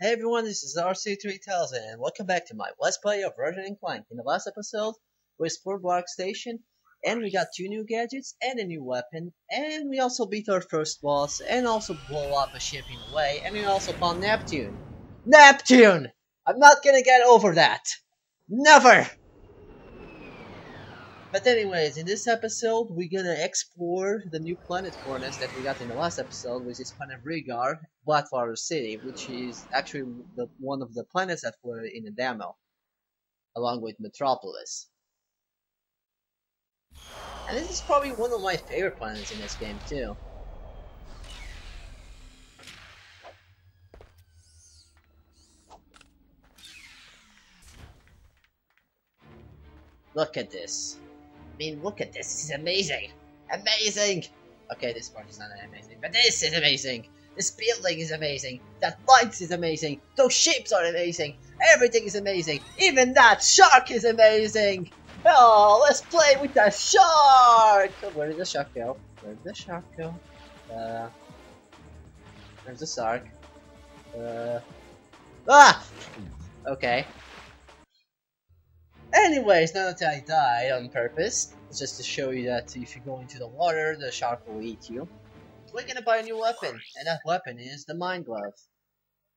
Hey everyone, this is RC3000 and welcome back to my Let's Play of Ratchet Clank. In the last episode, we explored Black Station and we got 2 new gadgets and a new weapon, and we also beat our first boss and also blow up a ship in a way, and we also found Neptune. Neptune! I'm not gonna get over that! Never! But anyways, in this episode, we're gonna explore the new planet corners that we got in the last episode, which is Planet Rilgar, Blackwater City, which is actually one of the planets that were in the demo, along with Metropolis. And this is probably one of my favorite planets in this game too. Look at this. I mean, look at this. This is amazing. Amazing! Okay, this part is not that amazing, but this is amazing. This building is amazing. That light is amazing. Those ships are amazing. Everything is amazing. Even that shark is amazing. Oh, let's play with the shark. Where did the shark go? Where did the shark go? Where's the shark? Ah! Okay. Anyways, now that I died on purpose, it's just to show you that if you go into the water, the shark will eat you. We're gonna buy a new weapon, and that weapon is the Mine Glove.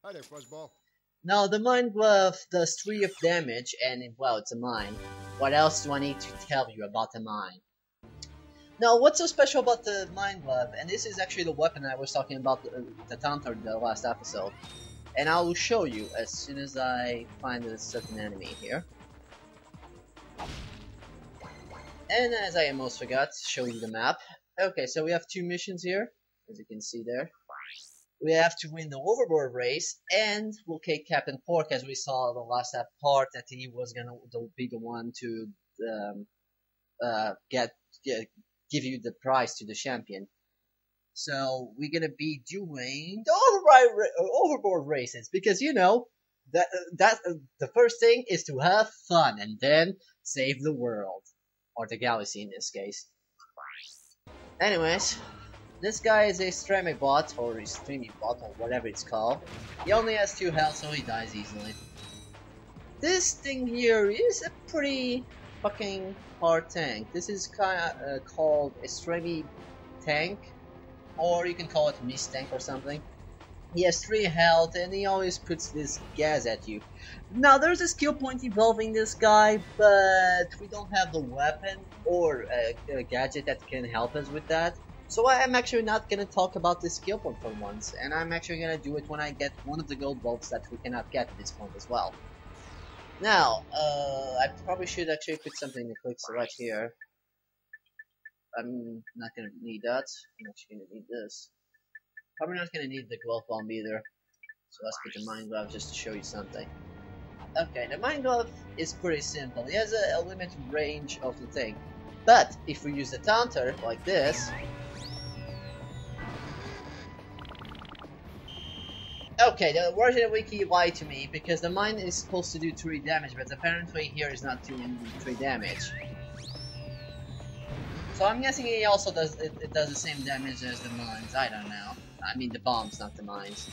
Hi there, Fuzzball. Now, the Mine Glove does 3 of damage, and well, it's a mine. What else do I need to tell you about the mine? Now, what's so special about the Mine Glove, and this is actually the weapon I was talking about, the Taunter, the last episode. And I will show you as soon as I find a certain enemy here. And as I almost forgot, show you the map. Okay, so we have 2 missions here, as you can see there. We have to win the Hoverboard race and locate Capitan Qwark, as we saw in the last part that he was gonna be the one to give you the prize to the champion. So we're gonna be doing the Hoverboard races because you know that the first thing is to have fun and then save the world. Or the galaxy in this case. Anyways, this guy is a Ustream bot, or Ustream bot, or whatever it's called. He only has 2 health, so he dies easily. This thing here is a pretty fucking hard tank. This is kinda called Ustream tank, or you can call it Mist tank or something. He has 3 health and he always puts this gas at you. Now there's a skill point involving this guy, but we don't have the weapon or a gadget that can help us with that. So I'm actually not gonna talk about this skill point for once, and I'm actually gonna do it when I get one of the gold bolts that we cannot get at this point as well. Now, I probably should actually put something in the quick select here. I'm not gonna need that. I'm actually gonna need this. Probably not gonna need the glove bomb either, so let's put the Mine Glove just to show you something. Okay, the Mine Glove is pretty simple. It has a limited range of the thing, but if we use the Taunter like this, okay, the Ratchet Wiki lied to me because the mine is supposed to do 3 damage, but apparently here is not doing 3 damage. So I'm guessing it also does it does the same damage as the mines. I don't know. I mean the bombs, not the mines.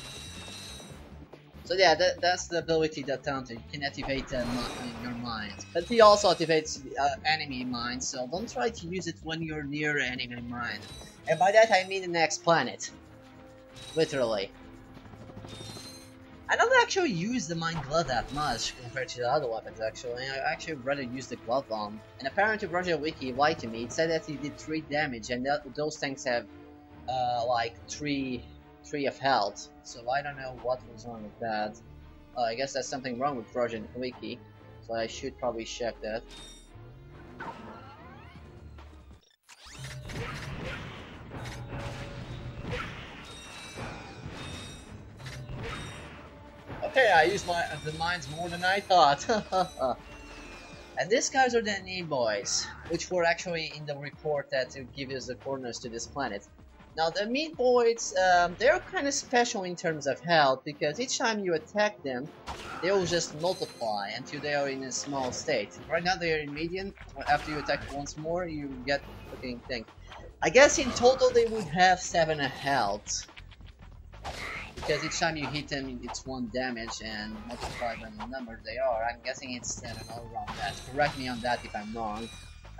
So yeah, that's the ability that Taunter. You can activate your mines, but he also activates enemy mines. So don't try to use it when you're near an enemy mine. And by that I mean the next planet, literally. I don't actually use the Mine Glove that much compared to the other weapons actually. I actually rather use the Glove Bomb. And apparently Ratchet Wiki lied to me. It said that he did 3 damage and those tanks have like 3 of health. So I don't know what was wrong with that. I guess there's something wrong with Ratchet Wiki. So I should probably check that. Okay, I used the mines more than I thought. And these guys are the Boys, which were actually in the report that give us the corners to this planet. Now the Meat Boys, they're kind of special in terms of health because each time you attack them, they will just multiply until they are in a small state. Right now they are in medium. After you attack once more, you get fucking thing. I guess in total they would have 7 health. because each time you hit them, it's 1 damage, and multiplied by the number they are. I'm guessing it's, I don't know, around that. Correct me on that if I'm wrong.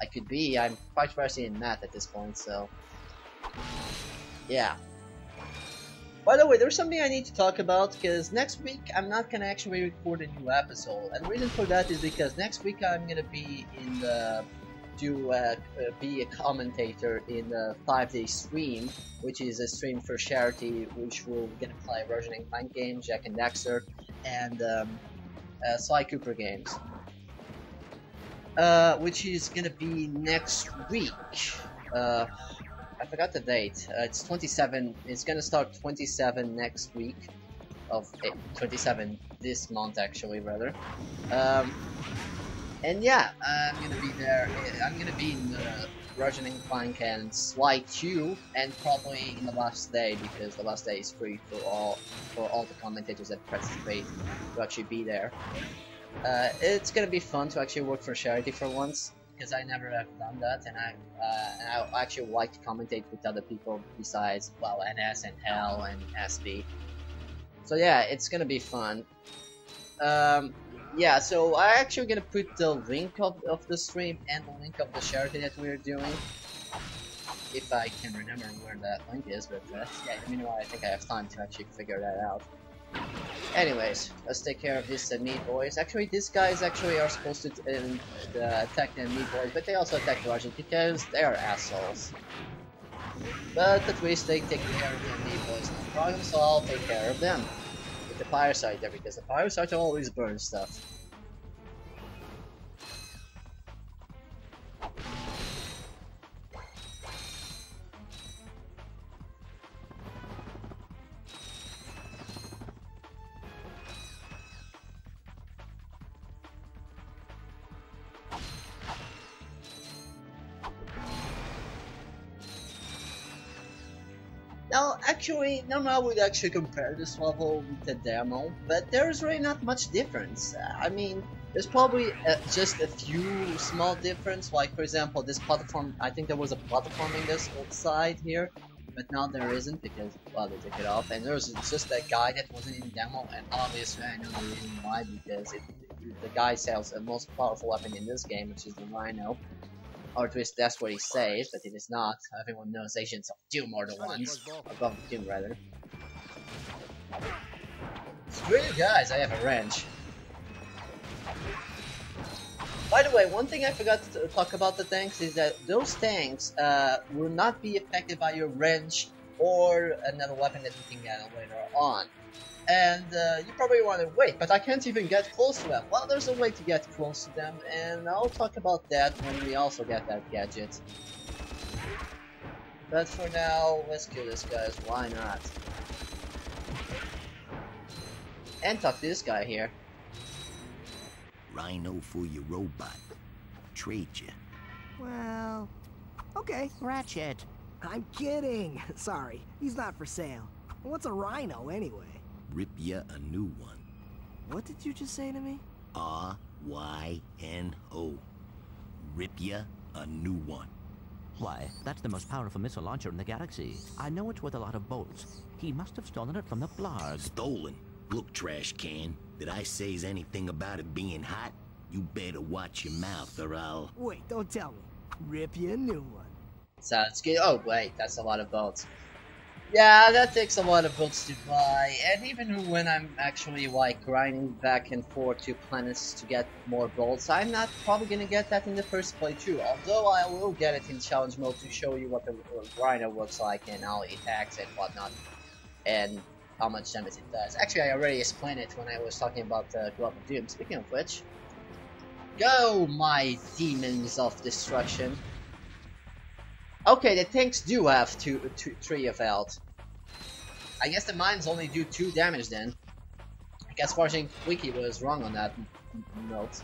I could be. I'm quite versed in math at this point, so yeah. By the way, there's something I need to talk about, because next week I'm not gonna actually record a new episode, and the reason for that is because next week I'm gonna be in the be a commentator in the 5-day stream, which is a stream for charity, which we're gonna play Ratchet Clank games, Jack and Daxter, and Sly Cooper games, which is gonna be next week. I forgot the date. It's 27. It's gonna start 27 next week of 27 this month, actually, rather. And yeah, I'm gonna be there. I'm gonna be in Ratchet Clank and Sly 2, and probably in the last day, because the last day is free for all the commentators that participate to actually be there. It's gonna be fun to actually work for charity for once, because I never have done that, and I actually like to commentate with other people besides, well, NS and Hell and SB. So yeah, it's gonna be fun. Yeah, so I'm actually gonna put the link of the stream and the link of the charity that we're doing, if I can remember where that link is, but yeah, meanwhile I think I have time to actually figure that out. Anyways, let's take care of this meat boys. Actually, these guys actually are supposed to attack the meat boys, but they also attack Ratchet because they are assholes. But at least they take care of the meat boys, no problem, so I'll take care of them. The Fireside there, because the Fireside always burns stuff. Now, actually, I would actually compare this level with the demo, but there's really not much difference. I mean, there's probably just a few small difference, like for example, this platform, I think there was a platform in this side here, but now there isn't because, well, they took it off, and there's just that guy that wasn't in the demo, and obviously I know the reason why, because the guy sells the most powerful weapon in this game, which is the Rhino. Or at least that's what he says, but it is not. Everyone knows Agents of Doom are the ones. Above Doom, rather. Screw you guys, I have a wrench. By the way, one thing I forgot to talk about the tanks is that those tanks will not be affected by your wrench or another weapon that you can get later on. And you probably want to wait, but I can't even get close to them. Well, there's a way to get close to them, and I'll talk about that when we also get that gadget. But for now, let's kill this guys, why not? And talk to this guy here. Rhino for your robot. Trade you. Well, okay. Ratchet. I'm kidding. Sorry, he's not for sale. What's a Rhino anyway? Rip ya a new one. What did you just say to me? R-Y-N-O. Rip ya a new one. Why, that's the most powerful missile launcher in the galaxy. I know it's worth a lot of bolts. He must have stolen it from the Blarg. Stolen? Look, trash can. Did I say anything about it being hot? You better watch your mouth or I'll... Wait, don't tell me. Rip you a new one. Sounds good. Oh wait, that's a lot of bolts. Yeah, that takes a lot of bolts to buy, and even when I'm actually like grinding back and forth to planets to get more bolts, I'm not probably gonna get that in the first playthrough, although I will get it in challenge mode to show you what the Rhino looks like and how it acts and whatnot, and how much damage it does. Actually, I already explained it when I was talking about Glove of Doom. Speaking of which, go my demons of destruction. Okay, the tanks do have 3 of health. I guess the mines only do 2 damage then. I guess watching Wiki was wrong on that note.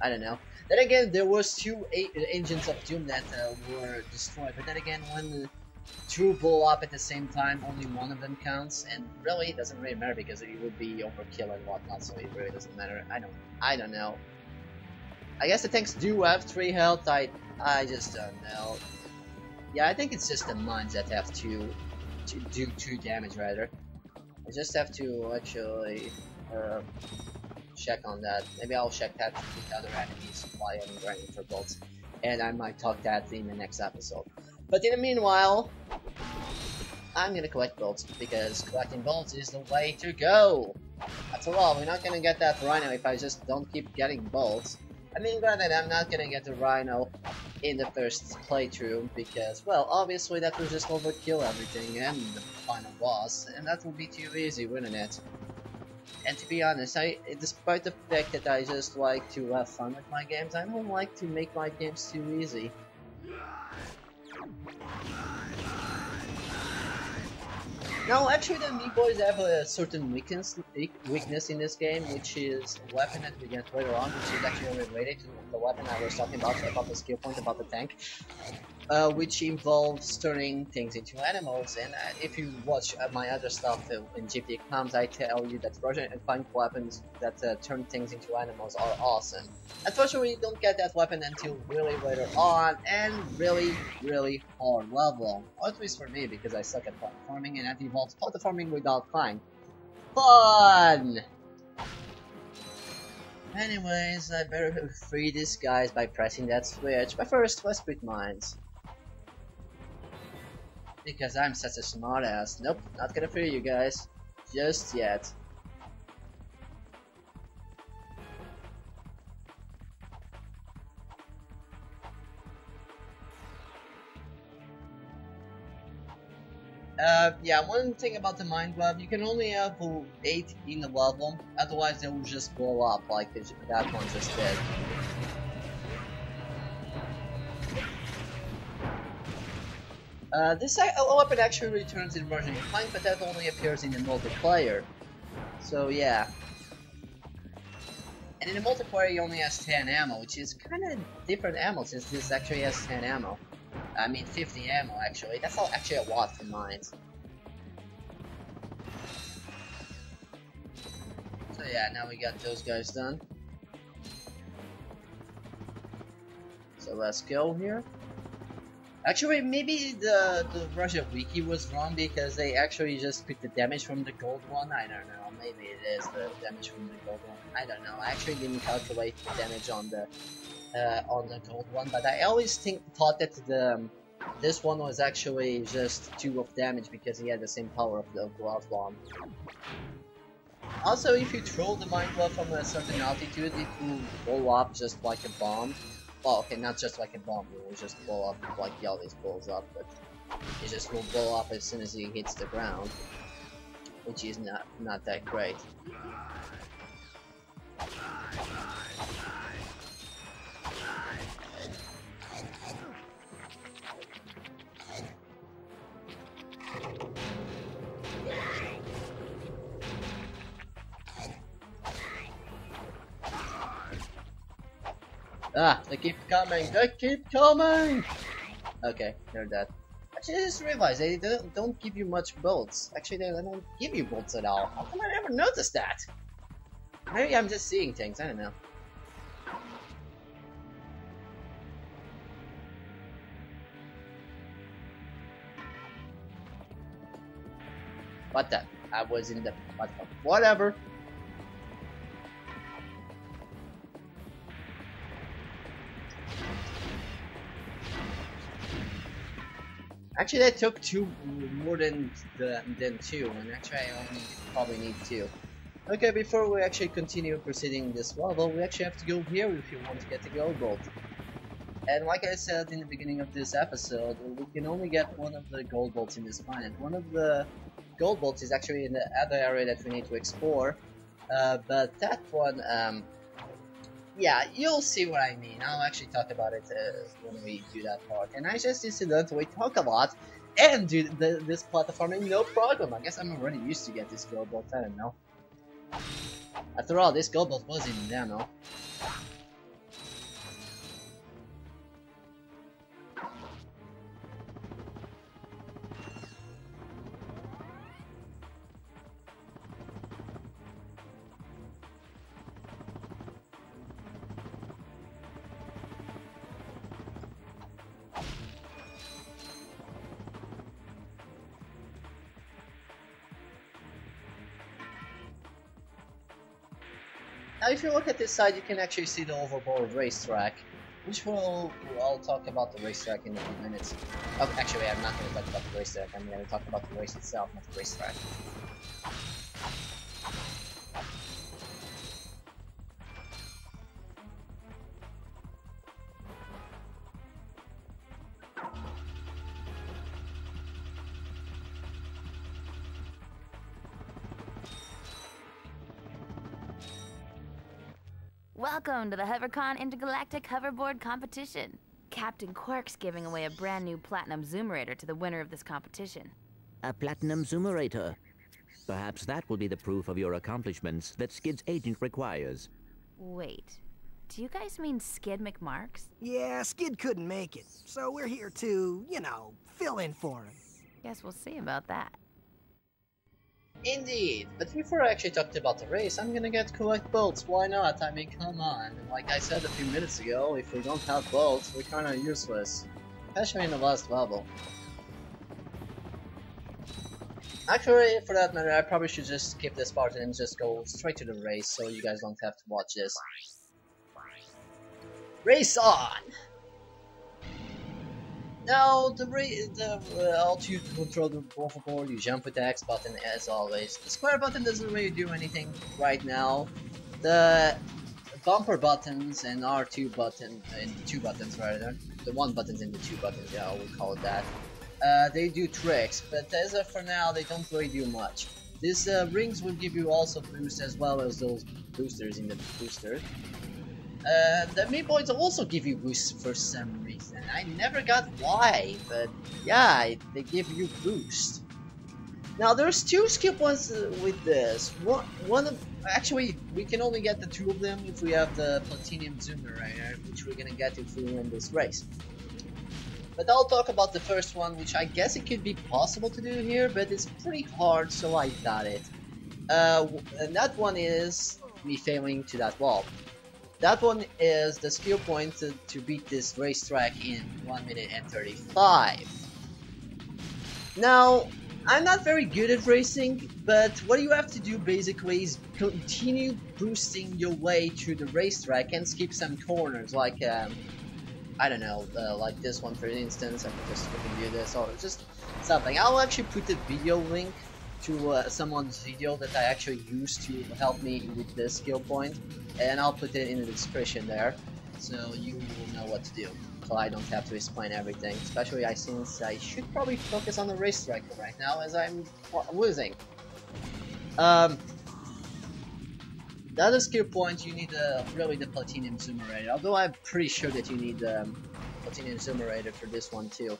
I don't know. Then again, there was 2 Agents of Doom that were destroyed. But then again, when the 2 blow up at the same time, only one of them counts. And really, it doesn't really matter because it would be overkill and whatnot. So it really doesn't matter. I don't know. I guess the tanks do have 3 health. I just don't know. Yeah, I think it's just the mines that have to do 2 damage, rather. I just have to actually check on that. Maybe I'll check that with other enemies while I'm grinding for bolts. And I might talk that in the next episode. But in the meanwhile, I'm gonna collect bolts because collecting bolts is the way to go. After all, we're not gonna get that Rhino if I just don't keep getting bolts. I mean, granted, I'm not gonna get the Rhino in the first playthrough because, well, obviously that would just overkill everything and the final boss, and that would be too easy, wouldn't it? And to be honest, despite the fact that I just like to have fun with my games, I don't like to make my games too easy. Now, actually, the Meat Boys have a certain weakness in this game, which is a weapon that we get later on, which is actually related to the weapon I was talking about the skill point, about the tank, which involves turning things into animals. And if you watch my other stuff in GP Comms, I tell you that Ratchet Clank weapons that turn things into animals are awesome. Unfortunately, you don't get that weapon until really later on, and really hard level. Or at least for me, because I suck at platforming, and I've evolved platforming without Clank. Fun! Anyways, I better free these guys by pressing that switch. But first, let's quit mines. Because I'm such a smartass. Nope, not gonna free you guys. Just yet. Yeah, one thing about the Mine Glove, you can only have 8 in the level, otherwise they will just blow up like that one just did. This weapon actually returns in Ratchet Clank, but that only appears in the multiplayer. So yeah. And in the multiplayer he only has 10 ammo, which is kind of different ammo since this actually has 10 ammo. I mean 50 ammo actually, that's actually a lot for mines. So yeah, now we got those guys done. So let's go here. Actually, maybe the Russia wiki was wrong because they actually just picked the damage from the gold one. I don't know. Maybe it is the damage from the gold one. I don't know. I actually didn't calculate the damage on the gold one, but I always thought that this one was actually just 2 of damage because he had the same power of the glove bomb. Also, if you throw the mine glove from a certain altitude, it will blow up just like a bomb. Well, okay, not just like a bomb, it will just blow up like he always blows up, but it just will blow up as soon as he hits the ground, which is not that great. Ah, they keep coming! They keep coming! Okay, they're dead. Actually, I just realized they don't give you much bolts. Actually, they don't give you bolts at all. How come I never noticed that? Maybe I'm just seeing things, I don't know. What the? I was in the... What the? Whatever. Actually, that took more than 2, and actually I only probably need 2. Okay, before we actually continue proceeding this level, we actually have to go here if you want to get the gold bolt. And like I said in the beginning of this episode, we can only get one of the gold bolts in this planet. One of the gold bolts is actually in the other area that we need to explore, but that one, yeah, you'll see what I mean. I'll actually talk about it when we do that part. And I just incidentally talk a lot and do this platforming no problem. I guess I'm already used to get this gold bolt, I don't know. After all, this gold bolt was in demo. Now if you look at this side, you can actually see the Hoverboard racetrack, which I'll talk about the racetrack in a few minutes. Oh, actually I'm not going to talk about the racetrack, I'm going to talk about the race itself, not the racetrack. Welcome to the Heifer Con Intergalactic Hoverboard Competition. Captain Qwark's giving away a brand new Platinum Zoomerator to the winner of this competition. A platinum zoomerator. Perhaps that will be the proof of your accomplishments that Skid's agent requires. Wait, do you guys mean Skid McMarks? Yeah, Skid couldn't make it, so we're here to, you know, fill in for him. Guess we'll see about that. Indeed, but before I actually talked about the race, I'm gonna get collect bolts, why not? I mean, come on. Like I said a few minutes ago, if we don't have bolts, we're kinda useless. Especially in the last level. Actually, for that matter, I probably should just skip this part and just go straight to the race, so you guys don't have to watch this. Race on! Now, how to control the Hoverboard, you jump with the X button as always. The square button doesn't really do anything right now. The bumper buttons and R2 button, and the 2 buttons rather, the 1 buttons and the 2 buttons, yeah, we'll call it that. They do tricks, but as of for now, they don't really do much. These rings will give you also boost as well as those boosters in the booster. The Meatboys also give you boosts for some reason. I never got why, but yeah, they give you boost. Now there's 2 skill points with this. Actually, we can only get the 2 of them if we have the Platinum Zoomerator, which we're gonna get if we win this race. But I'll talk about the first one, which I guess it could be possible to do here, but it's pretty hard, so I doubt it. And that one is me failing to that wall. That one is the skill point to beat this racetrack in 1 minute and 35. Now, I'm not very good at racing, but what you have to do basically is continue boosting your way through the racetrack and skip some corners, like, I don't know, like this one for instance. I can just review this, or just something. I'll actually put the video link to someone's video that I actually used to help me with this skill point, and I'll put it in the description there, so you will know what to do, so I don't have to explain everything, especially since I should probably focus on the racetrack right now as I'm losing. The other skill point, you need really the Platinum Zoomerator, although I'm pretty sure that you need the Platinum Zoomerator for this one too.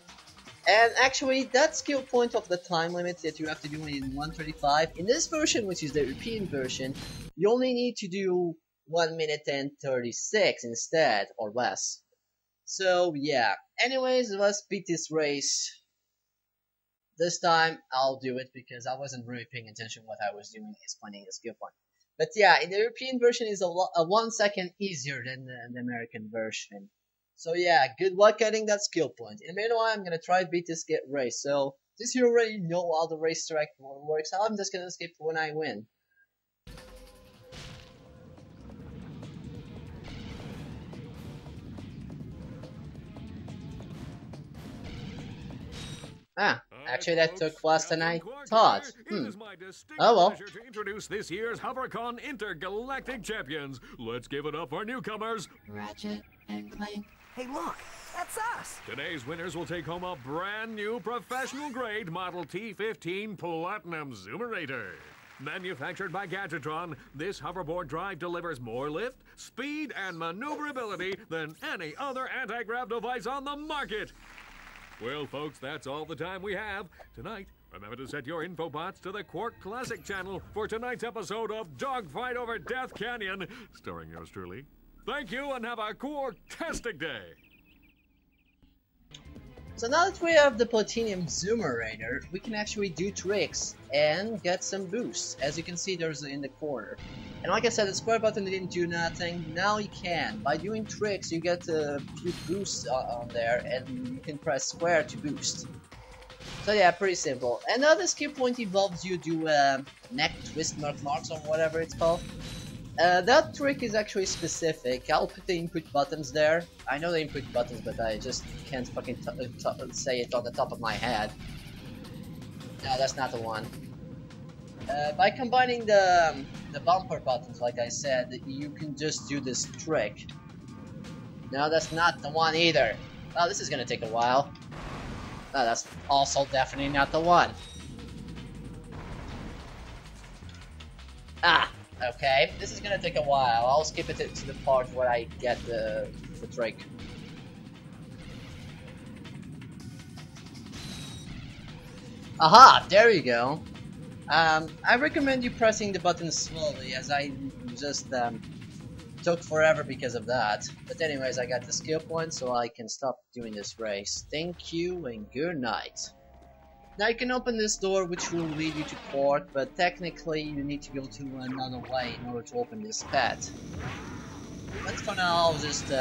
And actually, that skill point of the time limit that you have to do in 1:35, in this version, which is the European version, you only need to do 1 minute and 36 instead, or less. So yeah, anyways, let's beat this race. This time, I'll do it because I wasn't really paying attention what I was doing explaining the skill point. But yeah, in the European version is a 1 second easier than the American version. So yeah, good luck getting that skill point. In the meanwhile, I'm gonna try to beat this race. So, since you already know how the racetrack works, I'm just gonna skip when I win. Ah, actually that took less than I thought. Oh well. To introduce this year's Heifer Con Intergalactic Champions. Let's give it up for newcomers, Ratchet and Clank. Hey, look, that's us. Today's winners will take home a brand new professional grade Model T15 Platinum Zoomerator. Manufactured by Gadgetron, this hoverboard drive delivers more lift, speed, and maneuverability than any other anti-grav device on the market. Well, folks, that's all the time we have. Tonight, remember to set your infobots to the Qwark Classic channel for tonight's episode of Dogfight Over Death Canyon, starring yours truly. Thank you and have a Qwark-tastic day. So now that we have the Platinum Zoomerator, we can actually do tricks and get some boosts. As you can see, there's in the corner. And like I said, the square button didn't do nothing. Now you can. By doing tricks, you get a few boosts on there, and you can press square to boost. So yeah, pretty simple. Another skill point involves you do neck twist marks or whatever it's called. That trick is actually specific. I'll put the input buttons there. I know the input buttons, but I just can't fucking say it on the top of my head. No, that's not the one. By combining the bumper buttons, like I said, you can just do this trick. No, that's not the one either. Oh, this is gonna take a while. Oh, that's also definitely not the one. Ah, okay. This is gonna take a while. I'll skip it to the part where I get the trick. Aha! There you go. I recommend you pressing the button slowly, as I just took forever because of that. But anyways, I got the skill point, so I can stop doing this race. Thank you and good night. Now you can open this door, which will lead you to Qwark, but technically you need to go to another way in order to open this pet. But for now, I'll just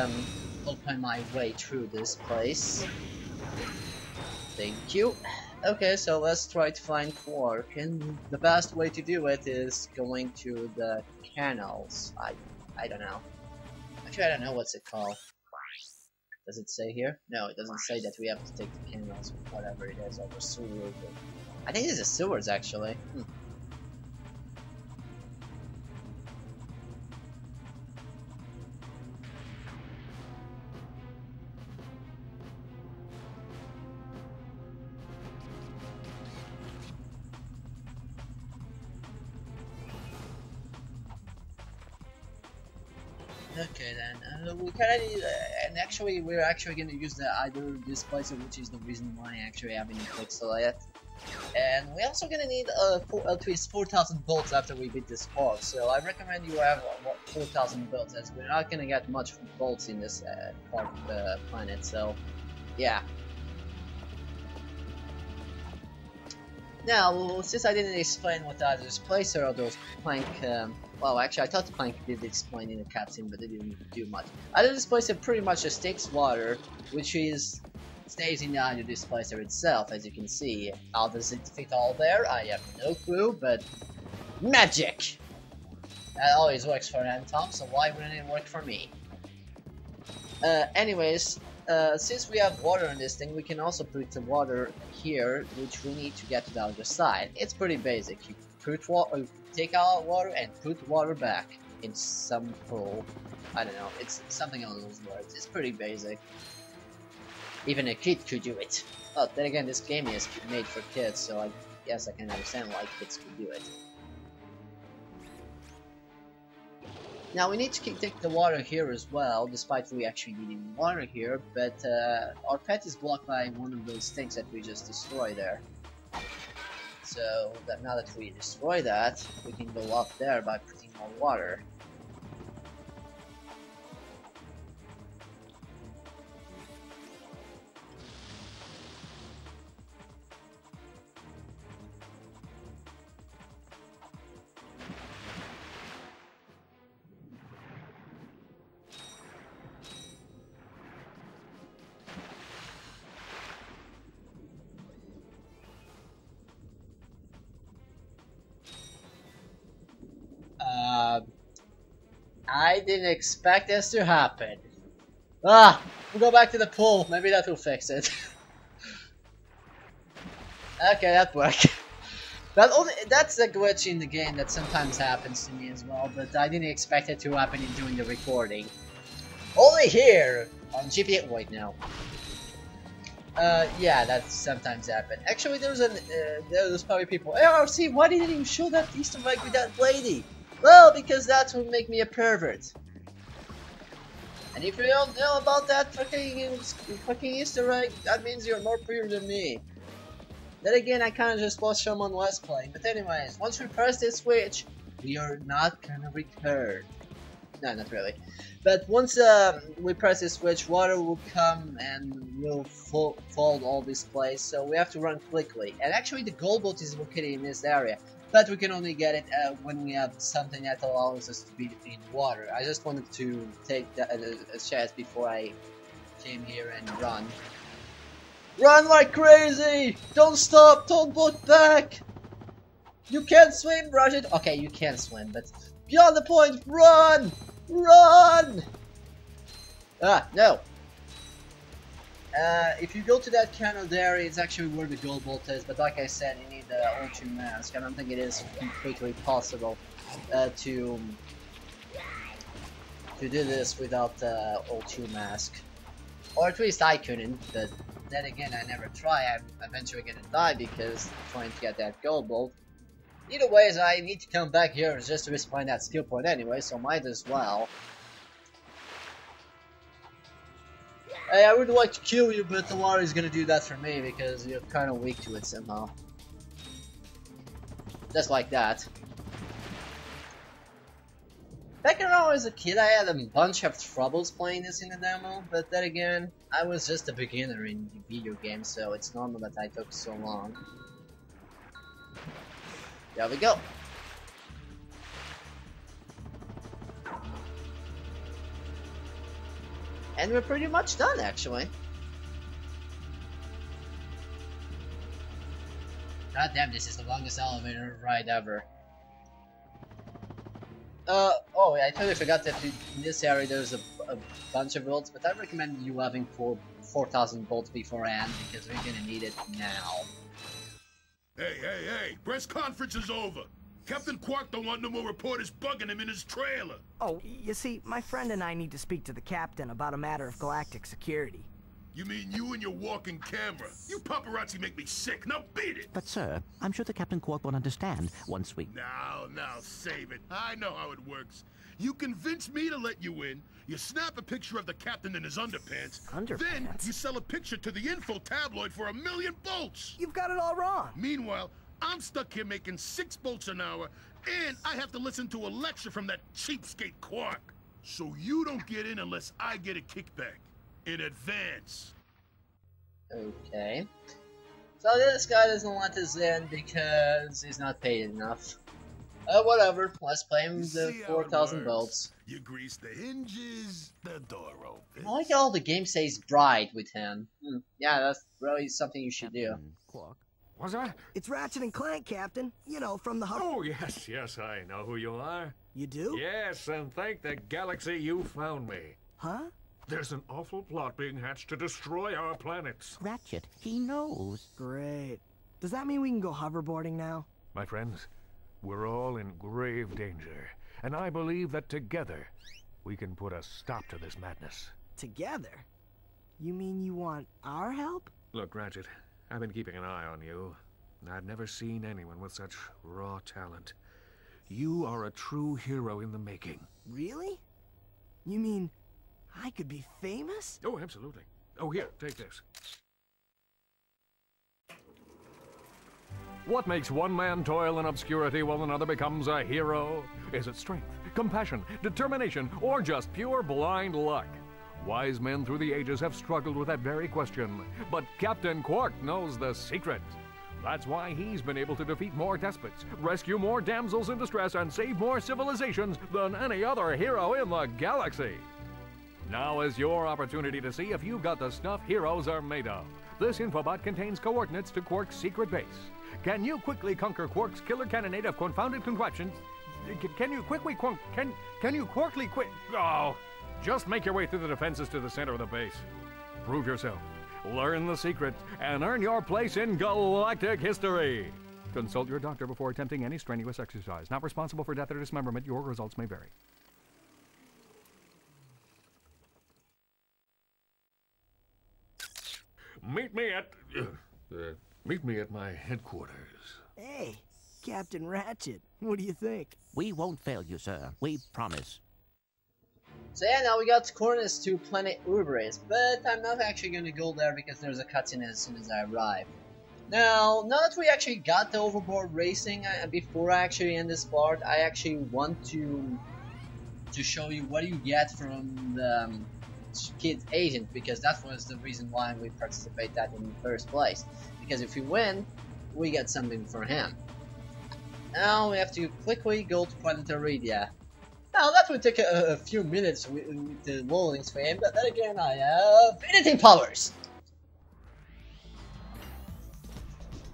open my way through this place. Thank you. Okay, so let's try to find Qwark, and the best way to do it is going to the canals. I don't know. Actually, I don't know what's it called. Does it say here? No, it doesn't say that we have to take the canals or whatever it is, over sewers. I think this is sewers, actually. Okay then, we kinda need, and actually we're actually gonna use either this place, which is the reason why I actually haven't pixel yet. And we're also gonna need at least 4,000 bolts after we beat this part, so I recommend you have 4,000 bolts, as we're not gonna get much bolts in this part of the planet, so yeah. Now, since I didn't explain what are those placer or those plank, well, actually, I thought the plank did explain in the cutscene, but it didn't do much. Either displacer pretty much just takes water, which stays in the either displacer itself, as you can see. How does it fit all there? I have no clue, but magic! That always works for Antom, so why wouldn't it work for me? Anyways, since we have water in this thing, we can also put the water here, which we need to get to the other side. It's pretty basic. You take out water and put water back in some pool. I don't know, it's something along those words. It's pretty basic. Even a kid could do it. But then again, this game is made for kids, so I guess I can understand why kids could do it. Now we need to take the water here as well, despite we actually needing water here, but our pet is blocked by one of those things that we just destroyed there. So now that we destroy that, we can go up there by putting more water. I didn't expect this to happen. Ah, we'll go back to the pool. Maybe that will fix it. Okay, that worked. That's a glitch in the game that sometimes happens to me as well, but I didn't expect it to happen in doing the recording. Only here on GPA. Wait, no. Yeah, that sometimes happens. Actually, there's probably people. Hey, RC, why didn't you show that Easter egg with that lady? Well, because that would make me a pervert. And if you don't know about that fucking Easter egg, that means you're more pure than me. Then again, I kinda just watched someone Let's Play. But anyways, once we press this switch, we are not gonna return. No, not really. But once we press this switch, water will come and will fold all this place, so we have to run quickly. And actually the gold boat is located in this area, but we can only get it when we have something that allows us to be in water. I just wanted to take that a chance before I came here and run. Run like crazy! Don't stop! Don't look back! You can't swim, Ratchet! Okay, you can swim, but Beyond the point! Run! Run! Ah, no. If you go to that canal there, it's actually where the gold bolt is, but like I said, you need the Ustream mask. I don't think it is completely possible to do this without the Ustream mask. Or at least I couldn't, but then again, I never try. I'm eventually gonna die because I'm trying to get that gold bolt. Either ways, I need to come back here just to respawn that skill point anyway, so might as well. Hey, I would like to kill you, but the water is gonna do that for me because you're kind of weak to it somehow. Just like that. Back when I was a kid, I had a bunch of troubles playing this in the demo, but then again, I was just a beginner in video games, so it's normal that I took so long. There we go. And we're pretty much done, actually. God damn, this is the longest elevator ride ever. Oh, I totally forgot that in this area there's a bunch of bolts, but I recommend you having 4,000 bolts beforehand, because we're gonna need it now. Hey, press conference is over. Captain Qwark don't want no more reporters bugging him in his trailer. Oh, you see, my friend and I need to speak to the captain about a matter of galactic security. You mean you and your walking camera? You paparazzi make me sick. Now beat it. But sir, I'm sure the Captain Qwark will understand once we... Now, save it. I know how it works. You convince me to let you in, you snap a picture of the captain in his underpants, then you sell a picture to the info tabloid for 1 million bolts. You've got it all wrong. Meanwhile, I'm stuck here making 6 bolts an hour, and I have to listen to a lecture from that cheapskate Qwark. So you don't get in unless I get a kickback. In advance. Okay. So this guy doesn't want us in because he's not paid enough. Whatever. Let's play him the 4,000 bolts. You grease the hinges, the door opens. I like how the game says bride with him. Yeah, that's really something you should do. Qwark. What's that? It's Ratchet and Clank, Captain. You know, from the Oh, yes, I know who you are. You do? Yes, and thank the galaxy you found me. Huh? There's an awful plot being hatched to destroy our planets. Ratchet, he knows. Great. Does that mean we can go hoverboarding now? My friends, we're all in grave danger, and I believe that together we can put a stop to this madness. Together? You mean you want our help? Look, Ratchet, I've been keeping an eye on you, and I've never seen anyone with such raw talent. You are a true hero in the making. Really? You mean I could be famous? Oh, absolutely. Oh, here, take this. What makes one man toil in obscurity while another becomes a hero? Is it strength, compassion, determination, or just pure blind luck? Wise men through the ages have struggled with that very question, but Captain Qwark knows the secret. That's why he's been able to defeat more despots, rescue more damsels in distress, and save more civilizations than any other hero in the galaxy. Now is your opportunity to see if you've got the stuff heroes are made of. This infobot contains coordinates to Qwark's secret base. Can you quickly conquer Qwark's killer cannonade of confounded contraptions? Can you Qwarkly quick? Oh, just make your way through the defenses to the center of the base. Prove yourself, learn the secret, and earn your place in galactic history. Consult your doctor before attempting any strenuous exercise. Not responsible for death or dismemberment. Your results may vary. Meet me at my headquarters. Hey, Captain Ratchet, what do you think? We won't fail you, sir. We promise. So yeah, now we got coordinates to Planet Rilgar, but I'm not actually going to go there because there's a cutscene as soon as I arrive. Now that we actually got the Hoverboard racing, before I actually end this part, I actually want to show you what you get from the kid's agent, because that was the reason why we participate that in the first place. Because if we win, we get something for him. Now we have to quickly go to Planet Rilgar. Now that would take a few minutes with the loading screen, but then again I have editing powers!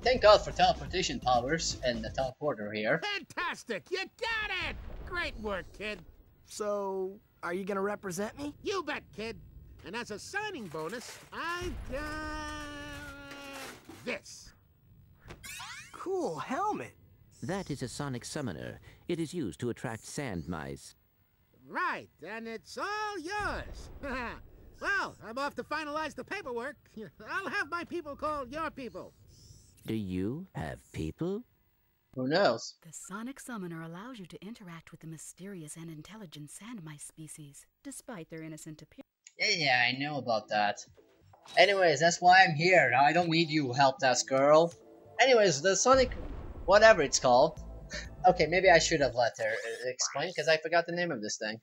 Thank God for teleportation powers and the teleporter here. Fantastic! You got it! Great work, kid. So, are you gonna represent me? You bet, kid. And as a signing bonus, I've got this. Cool helmet. That is a sonic summoner. It is used to attract sand mice. Right, and it's all yours. Well, I'm off to finalize the paperwork. I'll have my people call your people. Do you have people? Who knows? The sonic summoner allows you to interact with the mysterious and intelligent sand mice species, despite their innocent appearance. Yeah, I know about that. Anyways, that's why I'm here. I don't need you, help desk girl. Anyways, the Sonic... whatever it's called. Okay, maybe I should have let her explain, because I forgot the name of this thing.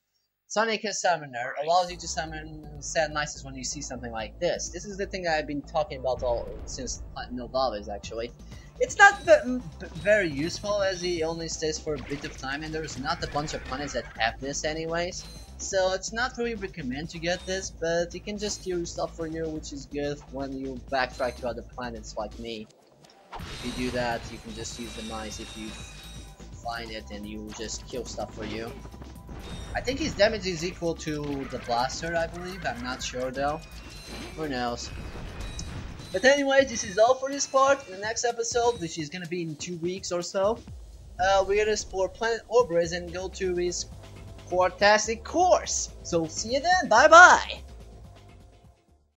Sonic Summoner allows you to summon sad mice when you see something like this. This is the thing I've been talking about since Novalis, actually. It's not very useful, as he only stays for a bit of time, and there's not a bunch of planets that have this anyways. So it's not really recommend to get this, but it can just kill stuff for you, which is good when you backtrack to other planets like me. If you do that, you can just use the mice if you find it, and you just kill stuff for you. I think his damage is equal to the blaster, I believe. I'm not sure though. Who knows? But anyway, this is all for this part. In the next episode, which is gonna be in 2 weeks or so, we're gonna explore Planet Rilgar and go to his Quartastic course. So see you then. Bye bye.